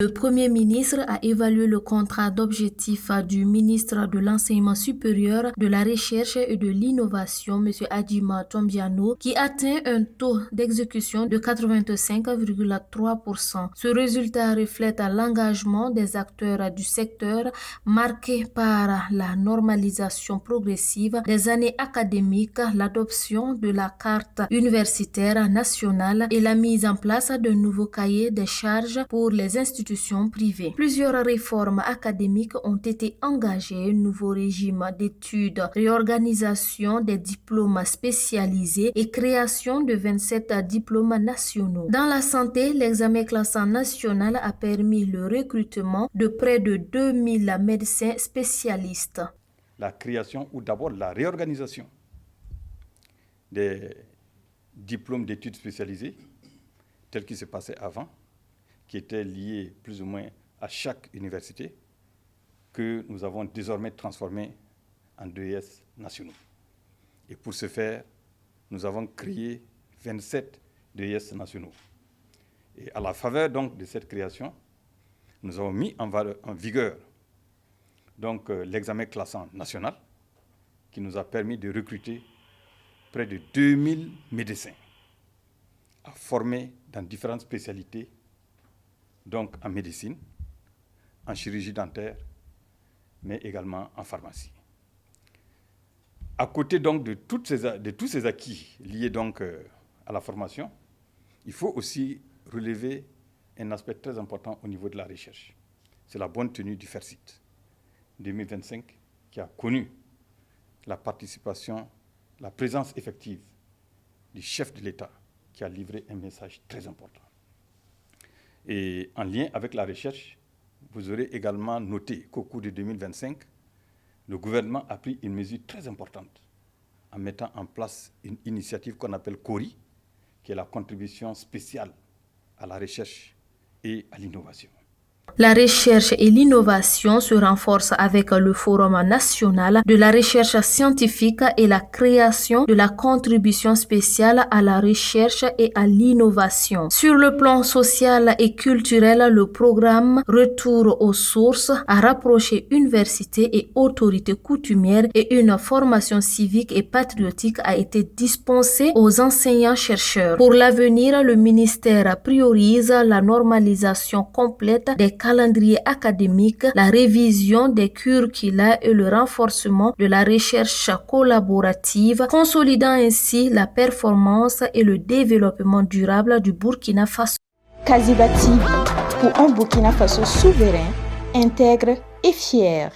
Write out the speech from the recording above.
Le Premier ministre a évalué le contrat d'objectifs du ministre de l'Enseignement supérieur, de la Recherche et de l'Innovation, M. Adjima Tombiano, qui atteint un taux d'exécution de 85,3%. Ce résultat reflète l'engagement des acteurs du secteur marqué par la normalisation progressive des années académiques, l'adoption de la carte universitaire nationale et la mise en place d'un nouveau cahier des charges pour les institutions privées. Plusieurs réformes académiques ont été engagées, nouveau régime d'études, réorganisation des diplômes spécialisés et création de 27 diplômes nationaux. Dans la santé, l'examen classant national a permis le recrutement de près de 2000 médecins spécialistes. La création ou d'abord la réorganisation des diplômes d'études spécialisées, tels qui se passaient avant, qui étaient liés plus ou moins à chaque université, que nous avons désormais transformé en DES nationaux. Et pour ce faire, nous avons créé 27 DES nationaux. Et à la faveur donc de cette création, nous avons mis en vigueur donc l'examen classant national, qui nous a permis de recruter près de 2000 médecins à former dans différentes spécialités, donc en médecine, en chirurgie dentaire, mais également en pharmacie. À côté donc de tous ces acquis liés donc à la formation, il faut aussi relever un aspect très important au niveau de la recherche. C'est la bonne tenue du FERCIT 2025 qui a connu la participation, la présence effective du chef de l'État qui a livré un message très important. Et en lien avec la recherche, vous aurez également noté qu'au cours de 2025, le gouvernement a pris une mesure très importante en mettant en place une initiative qu'on appelle CORI, qui est la contribution spéciale à la recherche et à l'innovation. La recherche et l'innovation se renforcent avec le Forum national de la recherche scientifique et la création de la contribution spéciale à la recherche et à l'innovation. Sur le plan social et culturel, le programme Retour aux sources a rapproché universités et autorités coutumières et une formation civique et patriotique a été dispensée aux enseignants-chercheurs. Pour l'avenir, le ministère priorise la normalisation complète des calendrier académique, la révision des curricula et le renforcement de la recherche collaborative, consolidant ainsi la performance et le développement durable du Burkina Faso. Kaziba TV, pour un Burkina Faso souverain, intègre et fier.